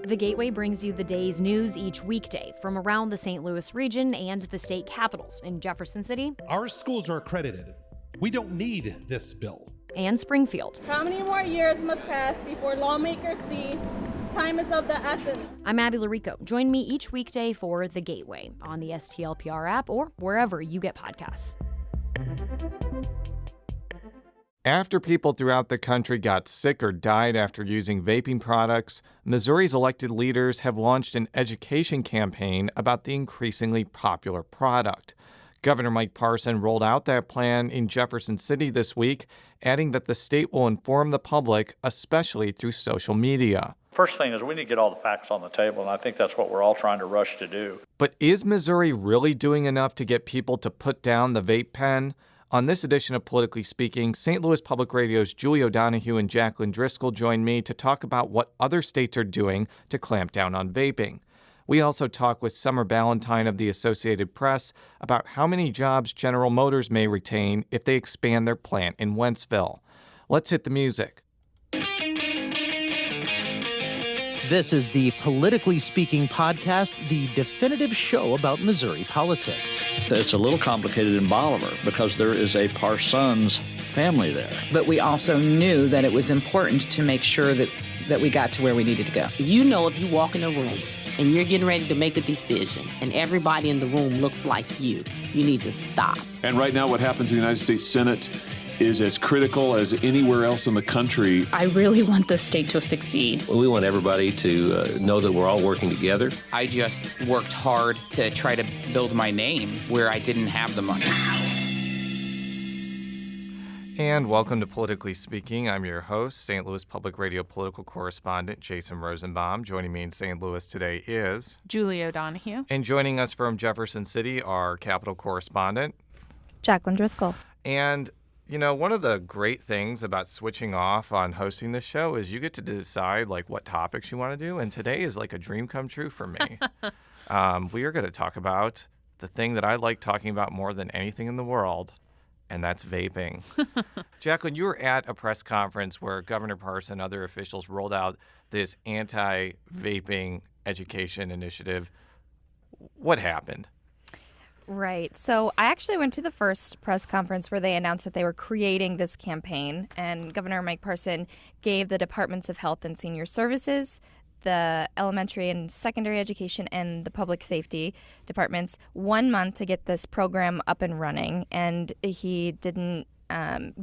The Gateway brings you the day's news each weekday from around the St. Louis region and the state capitals in Jefferson City. Our schools are accredited. We don't need this bill. And Springfield. How many more years must pass before lawmakers see time is of the essence? I'm Abby Larico. Join me each weekday for The Gateway on the STLPR app or wherever you get podcasts. After people throughout the country got sick or died after using vaping products, Missouri's elected leaders have launched an education campaign about the increasingly popular product. Governor Mike Parson rolled out that plan in Jefferson City this week, adding that the state will inform the public, especially through social media. First thing is we need to get all the facts on the table, and I think that's what we're all trying to rush to do. But is Missouri really doing enough to get people to put down the vape pen? On this edition of Politically Speaking, St. Louis Public Radio's Julie O'Donoghue and Jaclyn Driscoll join me to talk about what other states are doing to clamp down on vaping. We also talk with Summer Ballentine of the Associated Press about how many jobs General Motors may retain if they expand their plant in Wentzville. Let's hit the music. This is the Politically Speaking podcast, the definitive show about Missouri politics. It's a little complicated in Bolivar because there is a Parsons family there. But we also knew that it was important to make sure that we got to where we needed to go. You know, if you walk in a room and you're getting ready to make a decision and everybody in the room looks like you need to stop. And right now what happens in the United States Senate is as critical as anywhere else in the country. I really want the state to succeed. Well, we want everybody to know that we're all working together. I just worked hard to try to build my name where I didn't have the money. And welcome to Politically Speaking. I'm your host, St. Louis Public Radio political correspondent Jason Rosenbaum. Joining me in St. Louis today is Julie O'Donoghue. And joining us from Jefferson City, our Capitol correspondent, Jaclyn Driscoll. And you know, one of the great things about switching off on hosting this show is you get to decide like what topics you want to do. And today is like a dream come true for me. We are going to talk about the thing that I like talking about more than anything in the world, and that's vaping. Jaclyn, you were at a press conference where Governor Parson and other officials rolled out this anti-vaping education initiative. What happened? Right. So I actually went to the first press conference where they announced that they were creating this campaign, and Governor Mike Parson gave the Departments of Health and Senior Services, the elementary and secondary education, and the public safety departments 1 month to get this program up and running, and he didn't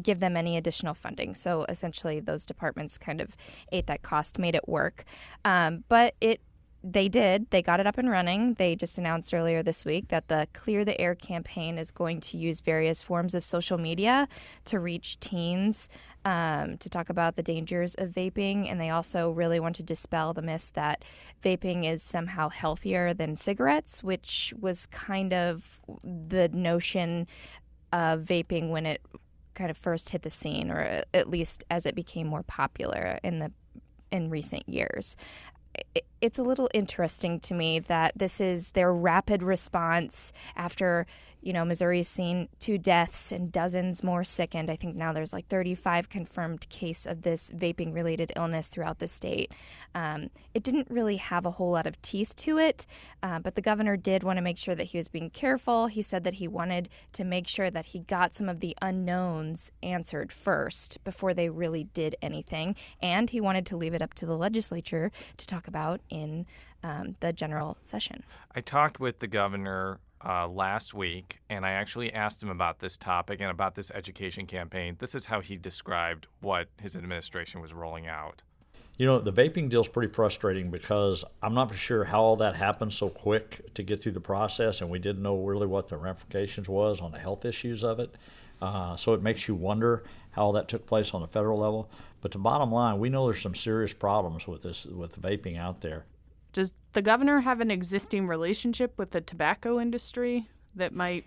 give them any additional funding. So essentially those departments kind of ate that cost, made it work. But they did. They got it up and running. They just announced earlier this week that the Clear the Air campaign is going to use various forms of social media to reach teens, to talk about the dangers of vaping. And they also really want to dispel the myth that vaping is somehow healthier than cigarettes, which was kind of the notion of vaping when it kind of first hit the scene, or at least as it became more popular in recent years. It's a little interesting to me that this is their rapid response after, Missouri's seen 2 deaths and dozens more sickened. I think now there's like 35 confirmed case of this vaping-related illness throughout the state. It didn't really have a whole lot of teeth to it, but the governor did want to make sure that he was being careful. He said that he wanted to make sure that he got some of the unknowns answered first before they really did anything, and he wanted to leave it up to the legislature to talk about in the general session. I talked with the governor last week, and I actually asked him about this topic and about this education campaign. This is how he described what his administration was rolling out. You know, the vaping deal's pretty frustrating because I'm not for sure how all that happened so quick to get through the process, and we didn't know really what the ramifications was on the health issues of it. So it makes you wonder how all that took place on the federal level. But the bottom line, we know there's some serious problems with vaping out there. Does the governor have an existing relationship with the tobacco industry that might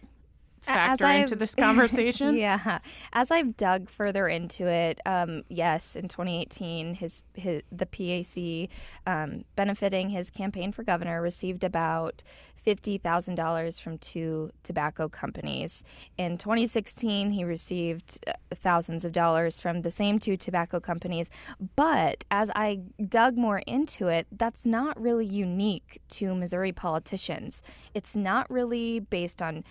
factor into this conversation? Yeah. As I've dug further into it, yes, in 2018, the PAC, benefiting his campaign for governor, received about $50,000 from 2 tobacco companies. In 2016, he received thousands of dollars from the same 2 tobacco companies. But as I dug more into it, that's not really unique to Missouri politicians. It's not really based on,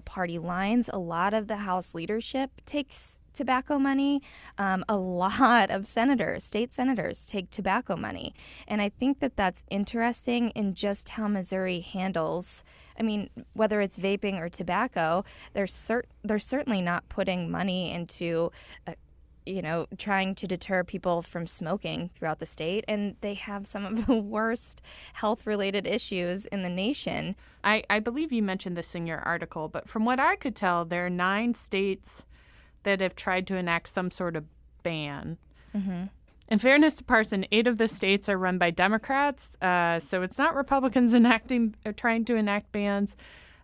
party lines. A lot of the House leadership takes tobacco money. A lot of state senators take tobacco money. And I think that that's interesting in just how Missouri handles, whether it's vaping or tobacco, they're certainly not putting money into, trying to deter people from smoking throughout the state. And they have some of the worst health-related issues in the nation. I believe you mentioned this in your article, but from what I could tell, there are 9 states that have tried to enact some sort of ban. Mm-hmm. In fairness to Parson, 8 of the states are run by Democrats, so it's not Republicans trying to enact bans.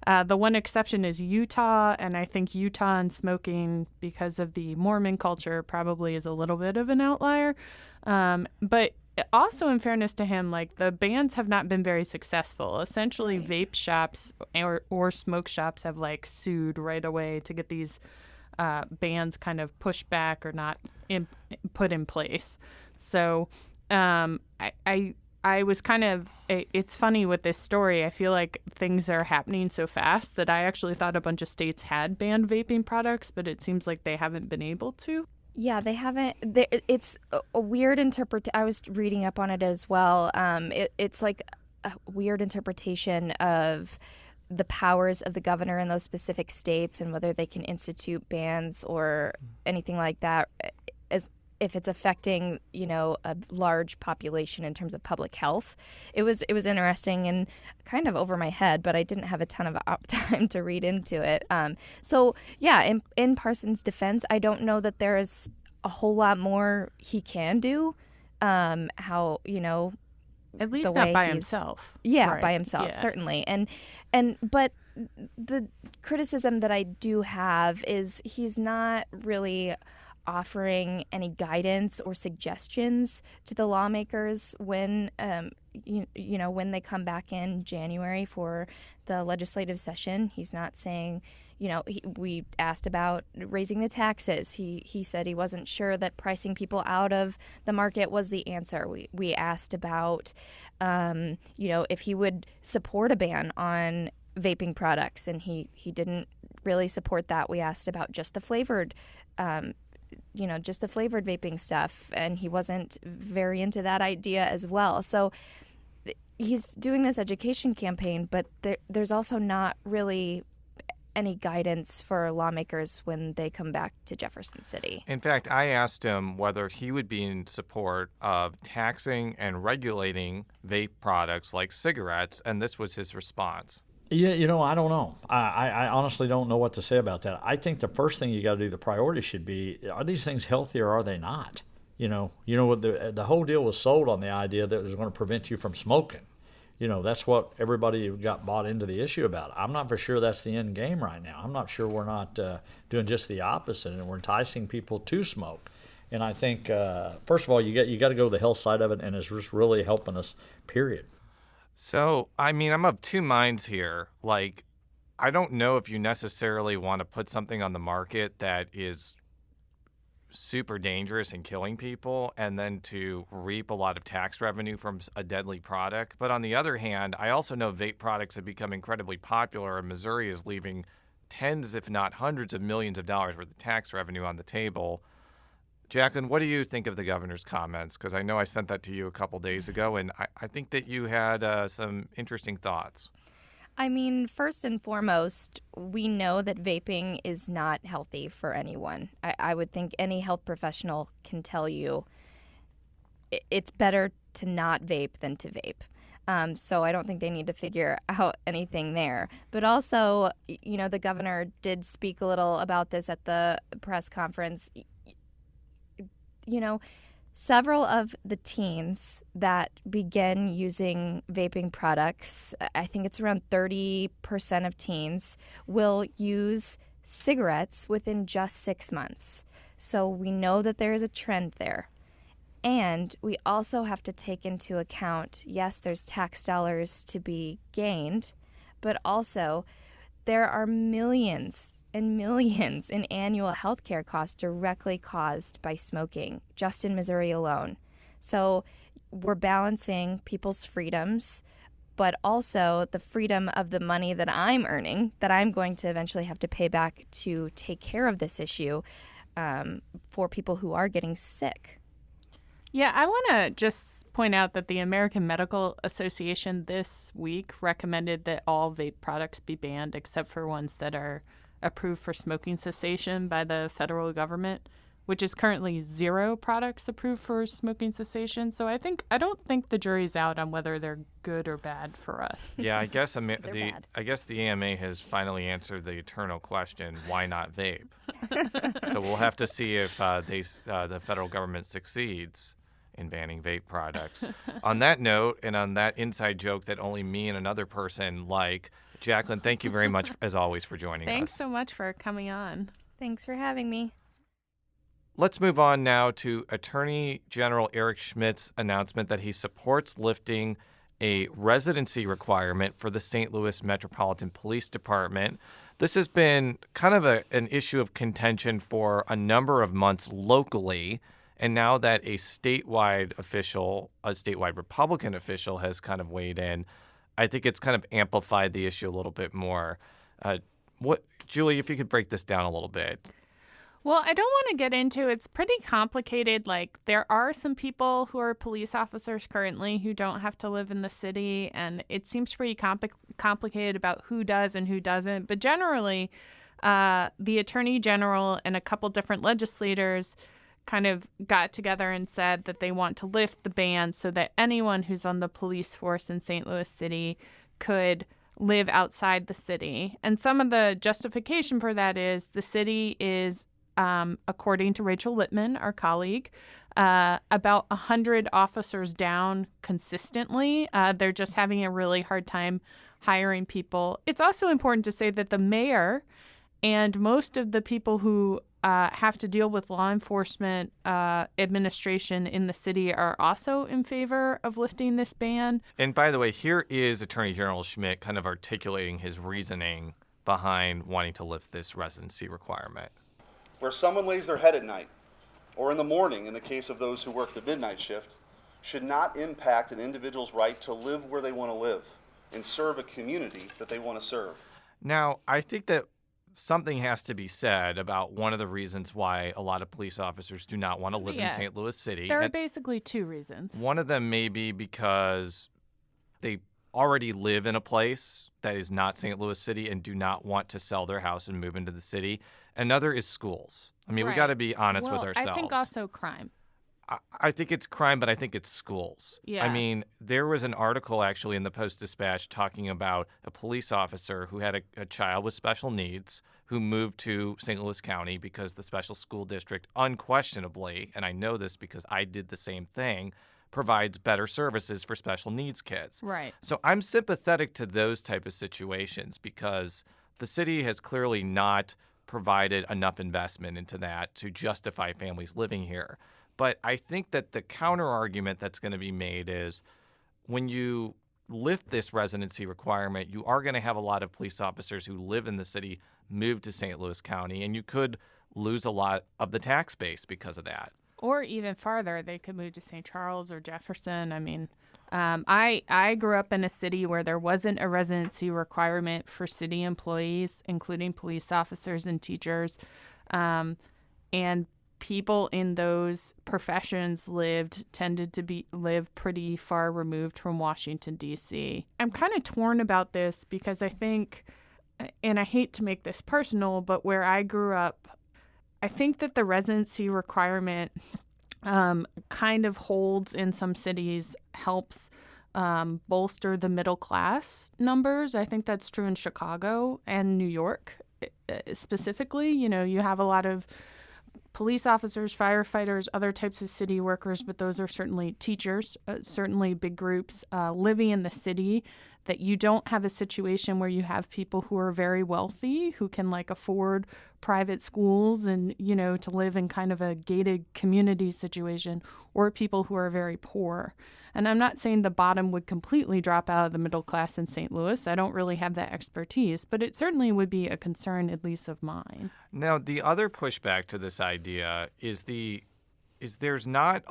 The one exception is Utah, and I think Utah and smoking, because of the Mormon culture, probably is a little bit of an outlier. But also, in fairness to him, the bans have not been very successful. Essentially, vape shops or smoke shops have sued right away to get these bans kind of pushed back or not put in place. So I was kind of, it's funny with this story. I feel like things are happening so fast that I actually thought a bunch of states had banned vaping products, but it seems like they haven't been able to. Yeah, they haven't. It's a weird I was reading up on it as well. It's like a weird interpretation of the powers of the governor in those specific states and whether they can institute bans or anything like that, as if it's affecting, a large population in terms of public health. It was interesting and kind of over my head, but I didn't have a ton of time to read into it. So yeah, in Parsons' defense, I don't know that there is a whole lot more he can do. At least not by himself. Yeah, right. By himself, certainly. But the criticism that I do have is he's not really offering any guidance or suggestions to the lawmakers when when they come back in January for the legislative session. He's not saying, we asked about raising the taxes. He said he wasn't sure that pricing people out of the market was the answer. We asked about, if he would support a ban on vaping products, and he didn't really support that. We asked about just the flavored vaping stuff, and he wasn't very into that idea as well. So he's doing this education campaign, but there's also not really any guidance for lawmakers when they come back to Jefferson City. In fact, I asked him whether he would be in support of taxing and regulating vape products like cigarettes, and this was his response. Yeah, I don't know. I honestly don't know what to say about that. I think the first thing you got to do, the priority should be, are these things healthy or are they not? The whole deal was sold on the idea that it was going to prevent you from smoking. That's what everybody got bought into the issue about. I'm not for sure that's the end game right now. I'm not sure we're not doing just the opposite, and we're enticing people to smoke. And I think, first of all, you got to go to the health side of it, and it's just really helping us, period. So, I'm of two minds here. I don't know if you necessarily want to put something on the market that is super dangerous and killing people and then to reap a lot of tax revenue from a deadly product. But on the other hand, I also know vape products have become incredibly popular, and Missouri is leaving tens, if not hundreds of millions of dollars worth of tax revenue on the table. Jaclyn, what do you think of the governor's comments? Because I know I sent that to you a couple days ago, and I think that you had some interesting thoughts. First and foremost, we know that vaping is not healthy for anyone. I would think any health professional can tell you it's better to not vape than to vape. So I don't think they need to figure out anything there. But also, the governor did speak a little about this at the press conference. Several of the teens that begin using vaping products, I think it's around 30% of teens, will use cigarettes within just 6 months. So we know that there is a trend there. And we also have to take into account, yes, there's tax dollars to be gained, but also there are millions and millions in annual healthcare costs directly caused by smoking, just in Missouri alone. So we're balancing people's freedoms, but also the freedom of the money that I'm earning, that I'm going to eventually have to pay back to take care of this issue for people who are getting sick. Yeah, I want to just point out that the American Medical Association this week recommended that all vape products be banned except for ones that are approved for smoking cessation by the federal government, which is currently 0 products approved for smoking cessation. So I don't think the jury's out on whether they're good or bad for us. Yeah, I guess the AMA has finally answered the eternal question: why not vape? So we'll have to see if the federal government succeeds in banning vape products. On that note, and on that inside joke that only me and another person like, Jaclyn, thank you very much, as always, for joining us. Thanks so much for coming on. Thanks for having me. Let's move on now to Attorney General Eric Schmidt's announcement that he supports lifting a residency requirement for the St. Louis Metropolitan Police Department. This has been kind of an issue of contention for a number of months locally, and now that a statewide Republican official has kind of weighed in, I think it's kind of amplified the issue a little bit more. Julie, if you could break this down a little bit. Well, I don't want to get into it's pretty complicated. Like, there are some people who are police officers currently who don't have to live in the city, and it seems pretty complicated about who does and who doesn't. But generally, the Attorney General and a couple different legislators kind of got together and said that they want to lift the ban so that anyone who's on the police force in St. Louis City could live outside the city. And some of the justification for that is the city is, according to Rachel Littman, our colleague, about 100 officers down consistently. They're just having a really hard time hiring people. It's also important to say that the mayor and most of the people who have to deal with law enforcement administration in the city are also in favor of lifting this ban. And by the way, here is Attorney General Schmidt kind of articulating his reasoning behind wanting to lift this residency requirement. Where someone lays their head at night, or in the morning in the case of those who work the midnight shift, should not impact an individual's right to live where they want to live and serve a community that they want to serve. Now, I think that something has to be said about one of the reasons why a lot of police officers do not want to live in St. Louis City. There are basically 2 reasons. One of them may be because they already live in a place that is not St. Louis City and do not want to sell their house and move into the city. Another is schools. I mean, we got to be honest with ourselves. I think also crime. I think it's crime, but I think it's schools. Yeah. I mean, there was an article actually in the Post-Dispatch talking about a police officer who had a child with special needs who moved to St. Louis County because the special school district unquestionably, and I know this because I did the same thing, provides better services for special needs kids. Right. So I'm sympathetic to those type of situations because the city has clearly not provided enough investment into that to justify families living here. But I think that the counter argument that's going to be made is when you lift this residency requirement, you are going to have a lot of police officers who live in the city move to St. Louis County, and you could lose a lot of the tax base because of that. Or even farther, they could move to St. Charles or Jefferson. I mean, I grew up in a city where there wasn't a residency requirement for city employees, including police officers and teachers. And people in those professions tended to live pretty far removed from Washington, D.C. I'm kind of torn about this because I think, and I hate to make this personal, but where I grew up, I think that the residency requirement kind of holds in some cities, helps bolster the middle class numbers. I think that's true in Chicago and New York specifically. You know, you have a lot of police officers, firefighters, other types of city workers, but those are certainly teachers, certainly big groups living in the city that you don't have a situation where you have people who are very wealthy, who can like afford private schools and, you know, to live in kind of a gated community situation, or people who are very poor. And I'm not saying the bottom would completely drop out of the middle class in St. Louis. I don't really have that expertise, but it certainly would be a concern, at least of mine. Now, the other pushback to this idea is there's not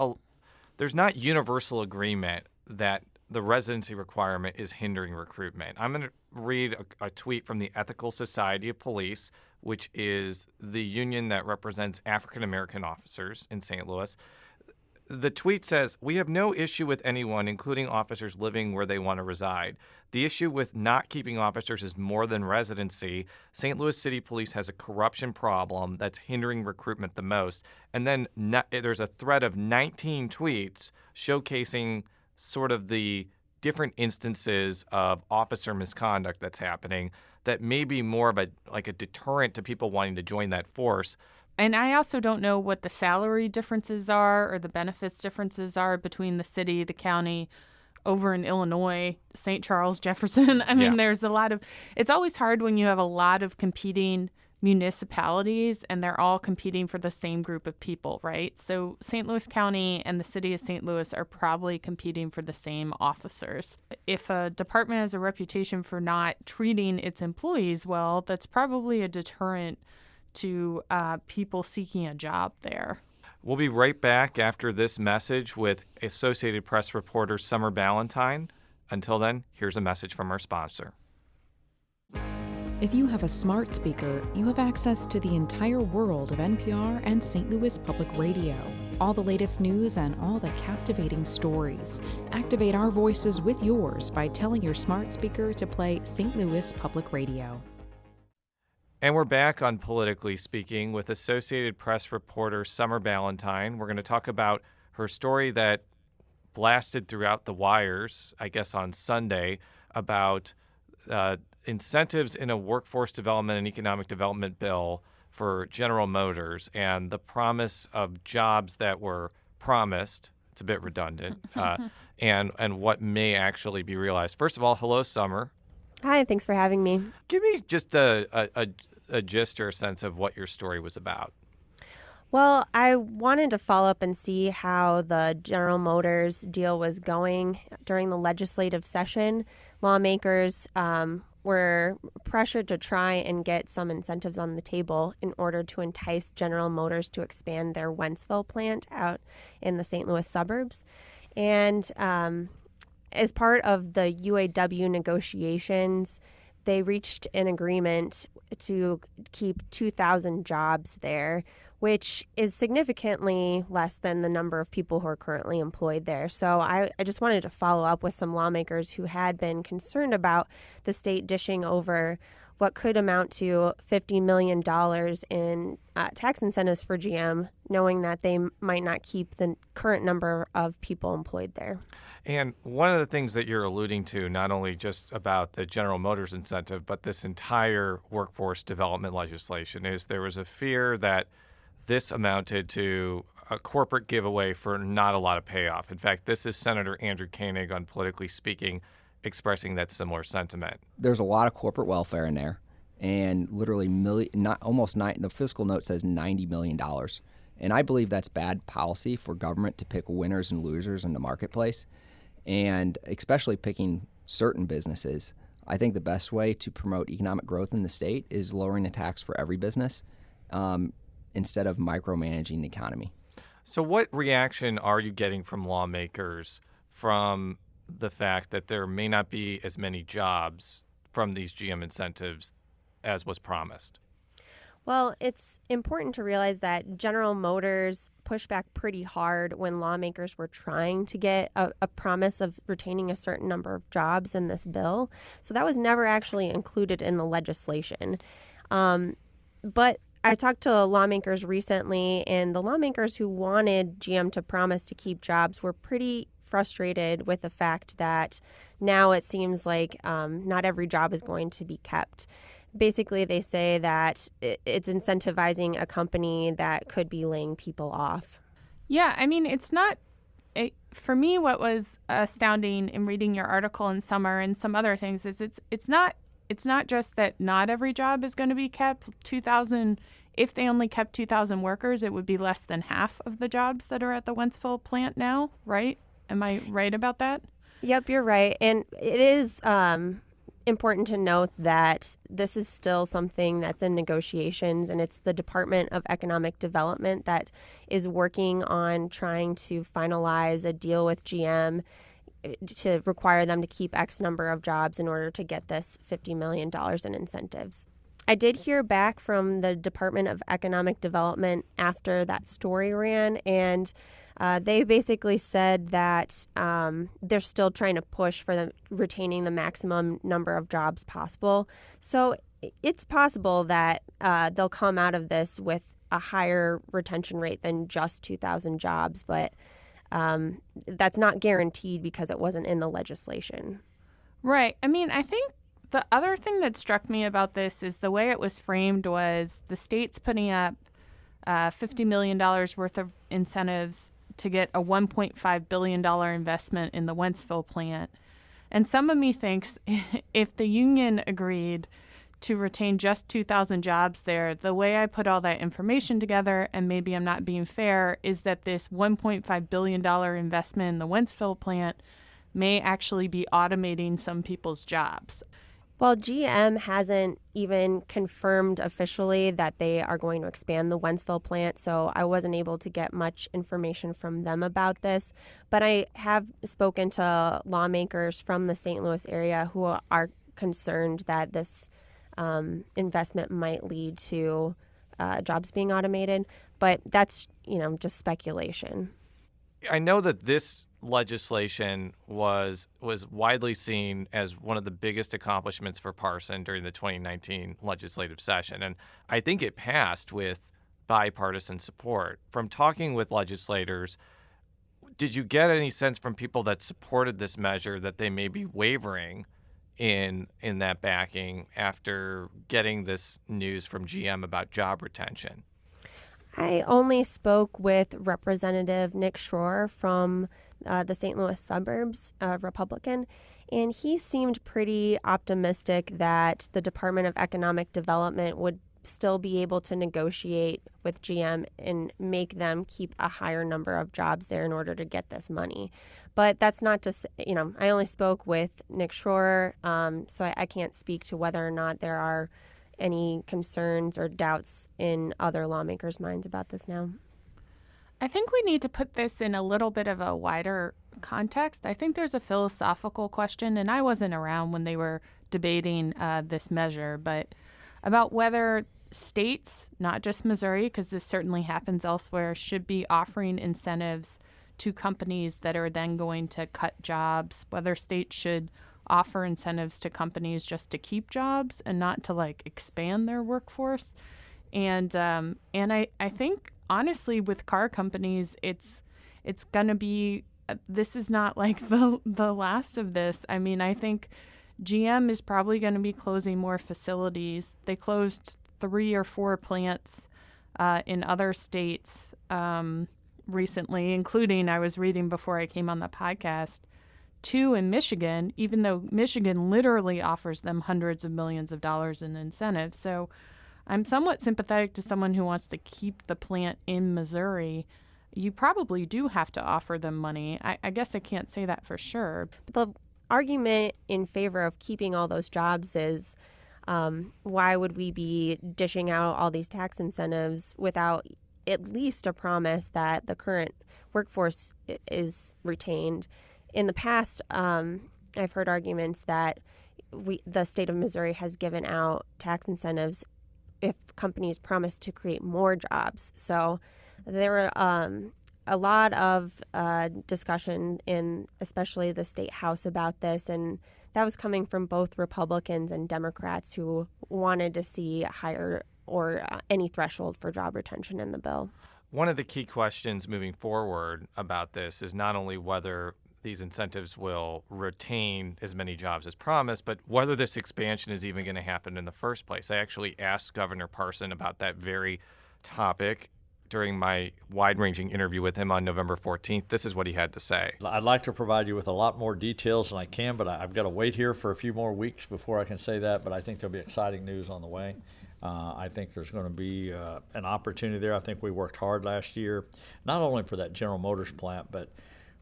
universal agreement that the residency requirement is hindering recruitment. I'm going to read a tweet from the Ethical Society of Police, which is the union that represents African American officers in St. Louis. The tweet says, "We have no issue with anyone, including officers, living where they want to reside. The issue with not keeping officers is more than residency. St. Louis City Police has a corruption problem that's hindering recruitment the most." And then there's a thread of 19 tweets showcasing sort of the different instances of officer misconduct that's happening that may be more of a deterrent to people wanting to join that force. And I also don't know what the salary differences are or the benefits differences are between the city, the county, over in Illinois, St. Charles, Jefferson. I mean, there's a lot of, it's always hard when you have a lot of competing municipalities and they're all competing for the same group of people, right? So St. Louis County and the city of St. Louis are probably competing for the same officers. If a department has a reputation for not treating its employees well, that's probably a deterrent to people seeking a job there. We'll be right back after this message with Associated Press reporter Summer Ballentine. Until then, here's a message from our sponsor. If you have a smart speaker, you have access to the entire world of NPR and St. Louis Public Radio. All the latest news and all the captivating stories. Activate our voices with yours by telling your smart speaker to play St. Louis Public Radio. And we're back on Politically Speaking with Associated Press reporter Summer Ballentine. We're going to talk about her story that blasted throughout the wires, I guess on Sunday, about incentives in a workforce development and economic development bill for General Motors and the promise of jobs that were promised. It's a bit redundant, and what may actually be realized. First of all, hello, Summer. Hi, thanks for having me. Give me just a gist or a sense of what your story was about. Well, I wanted to follow up and see how the General Motors deal was going during the legislative session. Lawmakers were pressured to try and get some incentives on the table in order to entice General Motors to expand their Wentzville plant out in the St. Louis suburbs. And as part of the UAW negotiations, they reached an agreement to keep 2,000 jobs there, which is significantly less than the number of people who are currently employed there. So I just wanted to follow up with some lawmakers who had been concerned about the state dishing over what could amount to $50 million in tax incentives for GM, knowing that they might not keep the current number of people employed there. And one of the things that you're alluding to, not only just about the General Motors incentive, but this entire workforce development legislation, is there was a fear that this amounted to a corporate giveaway for not a lot of payoff. In fact, this is Senator Andrew Koenig on Politically Speaking expressing that similar sentiment. There's a lot of corporate welfare in there, and literally the fiscal note says $90 million. And I believe that's bad policy for government to pick winners and losers in the marketplace, and especially picking certain businesses. I think the best way to promote economic growth in the state is lowering the tax for every business instead of micromanaging the economy. So what reaction are you getting from lawmakers from the fact that there may not be as many jobs from these GM incentives as was promised? Well, it's important to realize that General Motors pushed back pretty hard when lawmakers were trying to get a promise of retaining a certain number of jobs in this bill. So that was never actually included in the legislation. But I talked to lawmakers recently, and the lawmakers who wanted GM to promise to keep jobs were pretty frustrated with the fact that now it seems like not every job is going to be kept. Basically, they say that it's incentivizing a company that could be laying people off. Yeah, I mean, it's not for me, what was astounding in reading your article in Summer and some other things is it's not just that not every job is going to be kept. 2,000, if they only kept 2,000 workers, it would be less than half of the jobs that are at the Wentzville plant now, right? Am I right about that? Yep, you're right. And it is important to note that this is still something that's in negotiations, and it's the Department of Economic Development that is working on trying to finalize a deal with GM to require them to keep X number of jobs in order to get this $50 million in incentives. I did hear back from the Department of Economic Development after that story ran, and they basically said that they're still trying to push for retaining the maximum number of jobs possible. So it's possible that they'll come out of this with a higher retention rate than just 2,000 jobs, but that's not guaranteed because it wasn't in the legislation. Right. I mean, I think the other thing that struck me about this is the way it was framed was the state's putting up $50 million worth of incentives to get a $1.5 billion investment in the Wentzville plant. And some of me thinks if the union agreed to retain just 2,000 jobs there, the way I put all that information together, and maybe I'm not being fair, is that this $1.5 billion investment in the Wentzville plant may actually be automating some people's jobs. Well, GM hasn't even confirmed officially that they are going to expand the Wentzville plant, so I wasn't able to get much information from them about this. But I have spoken to lawmakers from the St. Louis area who are concerned that this investment might lead to jobs being automated. But that's, just speculation. I know that this legislation was widely seen as one of the biggest accomplishments for Parson during the 2019 legislative session. And I think it passed with bipartisan support. From talking with legislators, did you get any sense from people that supported this measure that they may be wavering in that backing after getting this news from GM about job retention? I only spoke with Representative Nick Schroer from the St. Louis suburbs, Republican, and he seemed pretty optimistic that the Department of Economic Development would still be able to negotiate with GM and make them keep a higher number of jobs there in order to get this money. But that's not to say, I only spoke with Nick Schroer, so I can't speak to whether or not there are any concerns or doubts in other lawmakers' minds about this now. I think we need to put this in a little bit of a wider context. I think there's a philosophical question, and I wasn't around when they were debating this measure, but about whether states, not just Missouri, because this certainly happens elsewhere, should be offering incentives to companies that are then going to cut jobs, whether states should offer incentives to companies just to keep jobs and not to expand their workforce. And I think honestly with car companies it's going to be, this is not the last of this. I mean, I think GM is probably going to be closing more facilities. They closed 3 or 4 plants in other states recently, including, I was reading before I came on the podcast, 2 in Michigan, even though Michigan literally offers them hundreds of millions of dollars in incentives. So I'm somewhat sympathetic to someone who wants to keep the plant in Missouri. You probably do have to offer them money. I guess I can't say that for sure. The argument in favor of keeping all those jobs is why would we be dishing out all these tax incentives without at least a promise that the current workforce is retained? In the past, I've heard arguments that the state of Missouri has given out tax incentives if companies promise to create more jobs. So there were a lot of discussion in especially the state house about this, and that was coming from both Republicans and Democrats who wanted to see a higher or any threshold for job retention in the bill. One of the key questions moving forward about this is not only whether these incentives will retain as many jobs as promised, but whether this expansion is even going to happen in the first place. I actually asked Governor Parson about that very topic during my wide-ranging interview with him on November 14th. This is what he had to say. I'd like to provide you with a lot more details than I can, but I've got to wait here for a few more weeks before I can say that, but I think there'll be exciting news on the way. I think there's going to be an opportunity there. I think we worked hard last year, not only for that General Motors plant, but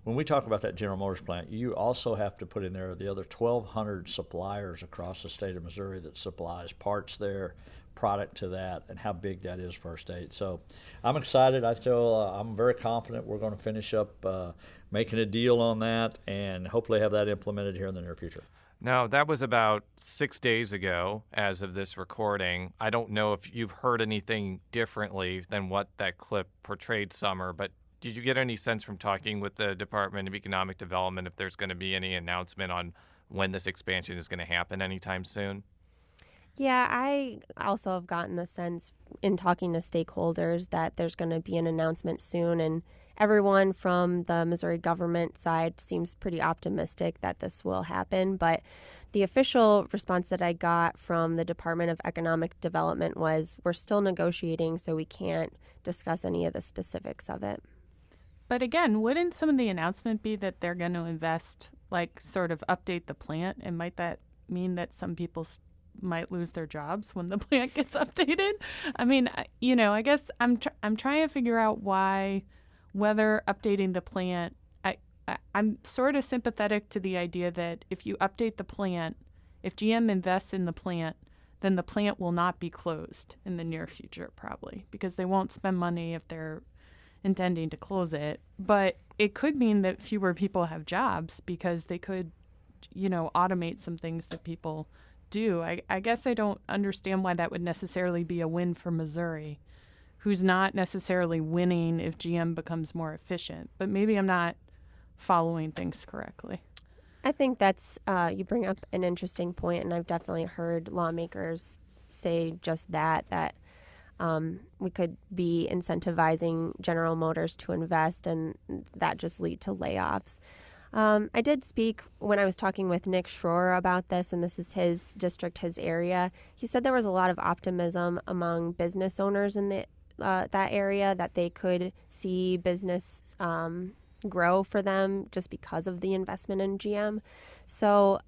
when we talk about that General Motors plant, you also have to put in there the other 1,200 suppliers across the state of Missouri that supplies parts there, product to that, and how big that is for our state. So I'm excited. I'm very confident we're going to finish up making a deal on that and hopefully have that implemented here in the near future. Now, that was about 6 days ago as of this recording. I don't know if you've heard anything differently than what that clip portrayed, Summer, but did you get any sense from talking with the Department of Economic Development if there's going to be any announcement on when this expansion is going to happen anytime soon? Yeah, I also have gotten the sense in talking to stakeholders that there's going to be an announcement soon, and everyone from the Missouri government side seems pretty optimistic that this will happen. But the official response that I got from the Department of Economic Development was, we're still negotiating, so we can't discuss any of the specifics of it. But again, wouldn't some of the announcement be that they're going to invest, like sort of update the plant? And might that mean that some people might lose their jobs when the plant gets updated? I mean, I guess I'm trying to figure out whether updating the plant, I'm sort of sympathetic to the idea that if you update the plant, if GM invests in the plant, then the plant will not be closed in the near future, probably, because they won't spend money if they're intending to close it. But it could mean that fewer people have jobs because they could, automate some things that people do. I guess I don't understand why that would necessarily be a win for Missouri, who's not necessarily winning if GM becomes more efficient. But maybe I'm not following things correctly. I think that's, you bring up an interesting point, and I've definitely heard lawmakers say just that we could be incentivizing General Motors to invest, and that just lead to layoffs. I did speak when I was talking with Nick Schroer about this, and this is his district, his area. He said there was a lot of optimism among business owners in that area that they could see business grow for them just because of the investment in GM. So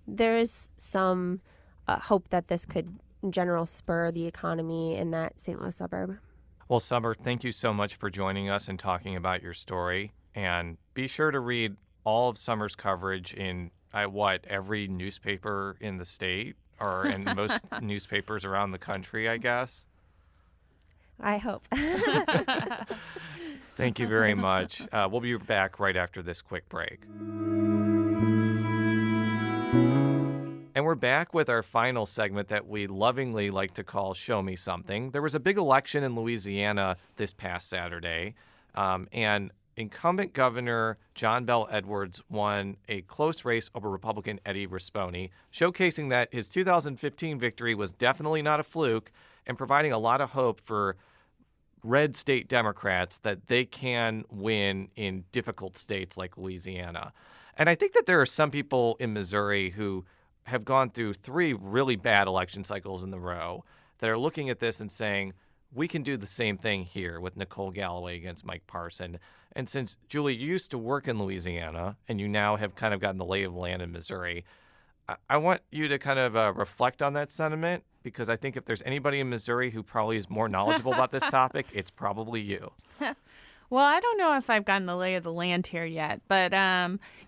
there is some hope that this could in general spur the economy in that St. Louis suburb. Well, Summer, thank you so much for joining us and talking about your story. And be sure to read all of Summer's coverage in, every newspaper in the state or in most newspapers around the country, I guess. I hope. Thank you very much. We'll be back right after this quick break. And we're back with our final segment that we lovingly like to call Show Me Something. There was a big election in Louisiana this past Saturday, and incumbent Governor John Bel Edwards won a close race over Republican Eddie Rispone, showcasing that his 2015 victory was definitely not a fluke and providing a lot of hope for red state Democrats that they can win in difficult states like Louisiana. And I think that there are some people in Missouri who have gone through 3 really bad election cycles in a row that are looking at this and saying, we can do the same thing here with Nicole Galloway against Mike Parson. And since, Julie, you used to work in Louisiana and you now have kind of gotten the lay of the land in Missouri, I want you to kind of reflect on that sentiment, because I think if there's anybody in Missouri who probably is more knowledgeable about this topic, it's probably you. Well, I don't know if I've gotten the lay of the land here yet, but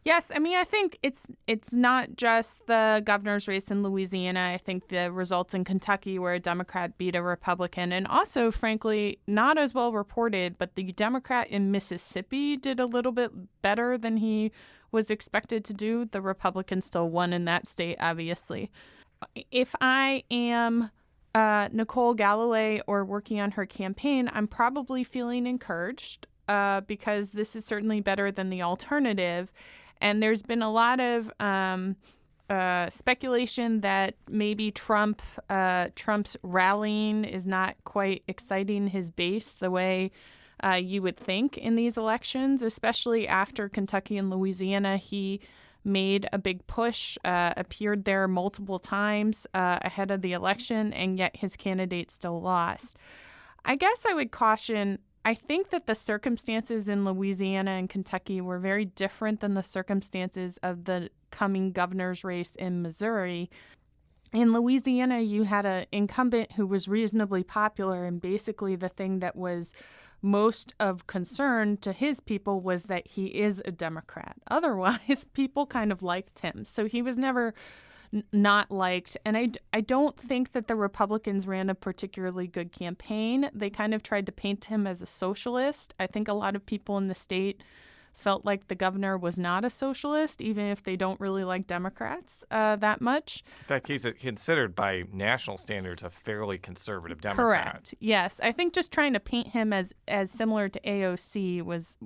yes, I mean, I think it's not just the governor's race in Louisiana. I think the results in Kentucky where a Democrat beat a Republican, and also, frankly, not as well reported, but the Democrat in Mississippi did a little bit better than he was expected to do. The Republican still won in that state, obviously. If I am Nicole Galloway or working on her campaign, I'm probably feeling encouraged because this is certainly better than the alternative. And there's been a lot of speculation that maybe Trump's rallying is not quite exciting his base the way you would think in these elections, especially after Kentucky and Louisiana. He made a big push, appeared there multiple times ahead of the election, and yet his candidate still lost. I guess I would caution, I think that the circumstances in Louisiana and Kentucky were very different than the circumstances of the coming governor's race in Missouri. In Louisiana, you had an incumbent who was reasonably popular, and basically the thing that was most of concern to his people was that he is a Democrat. Otherwise, people kind of liked him. So he was never not liked. And I don't think that the Republicans ran a particularly good campaign. They kind of tried to paint him as a socialist. I think a lot of people in the state felt like the governor was not a socialist, even if they don't really like Democrats that much. In fact, he's considered by national standards a fairly conservative Democrat. Correct. Yes. I think just trying to paint him as similar to AOC was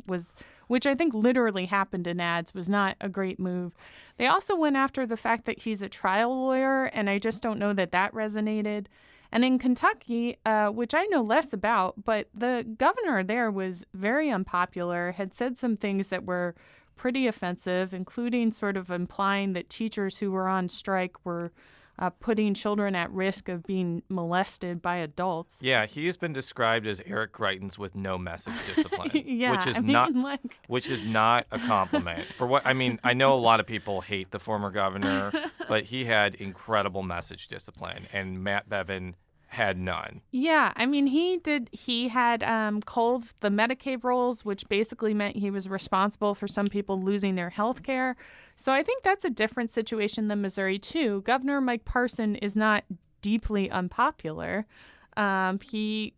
which I think literally happened in ads, was not a great move. They also went after the fact that he's a trial lawyer, and I just don't know that resonated. And in Kentucky, which I know less about, but the governor there was very unpopular, had said some things that were pretty offensive, including sort of implying that teachers who were on strike were putting children at risk of being molested by adults. Yeah, he has been described as Eric Greitens with no message discipline, yeah, which is not a compliment. For what I mean, I know a lot of people hate the former governor, but he had incredible message discipline, and Matt Bevin had none. Yeah, I mean, he had culled the Medicaid rolls, which basically meant he was responsible for some people losing their health care. So I think that's a different situation than Missouri, too. Governor Mike Parson is not deeply unpopular. He,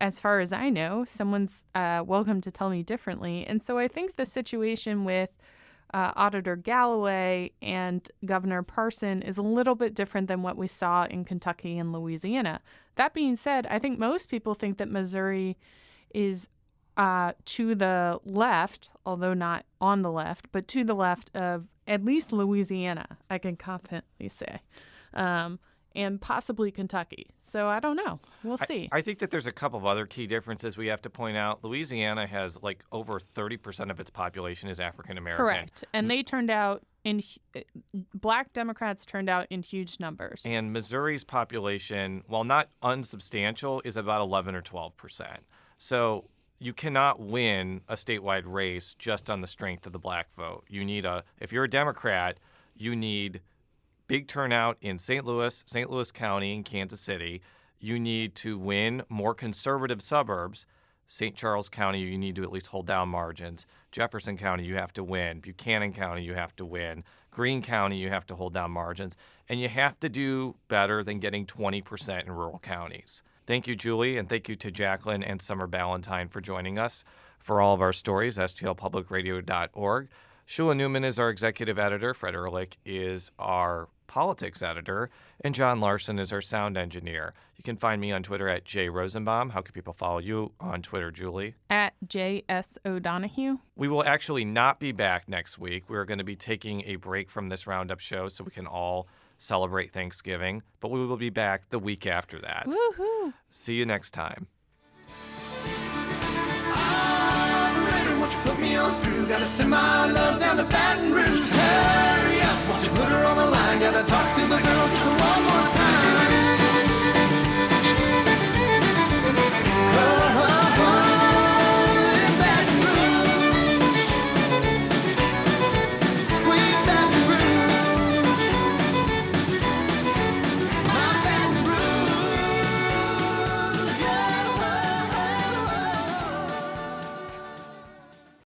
as far as I know, someone's welcome to tell me differently. And so I think the situation with Auditor Galloway and Governor Parson is a little bit different than what we saw in Kentucky and Louisiana. That being said, I think most people think that Missouri is to the left, although not on the left, but to the left of at least Louisiana, I can confidently say, and possibly Kentucky. So I don't know. We'll see. I think that there's a couple of other key differences we have to point out. Louisiana has like over 30% of its population is African American. Correct. And they turned out Black Democrats turned out in huge numbers. And Missouri's population, while not unsubstantial, is about 11 or 12%. So you cannot win a statewide race just on the strength of the black vote. You need if you're a Democrat, you need big turnout in St. Louis County, and Kansas City. You need to win more conservative suburbs. St. Charles County, you need to at least hold down margins. Jefferson County, you have to win. Buchanan County, you have to win. Greene County, you have to hold down margins. And you have to do better than getting 20% in rural counties. Thank you, Julie, and thank you to Jaclyn and Summer Ballentine for joining us. For all of our stories, stlpublicradio.org. Shula Newman is our executive editor. Fred Ehrlich is our politics editor. And John Larson is our sound engineer. You can find me on Twitter at @Rosenbaum. How can people follow you on Twitter, Julie? At JS O'Donohue. We will actually not be back next week. We're going to be taking a break from this Roundup show so we can all celebrate Thanksgiving. But we will be back the week after that. Woohoo! See you next time. Won't you put me on through? Gotta send my love down to Baton Rouge. Hurry up, won't you put her on the line? Gotta talk to the girl just one more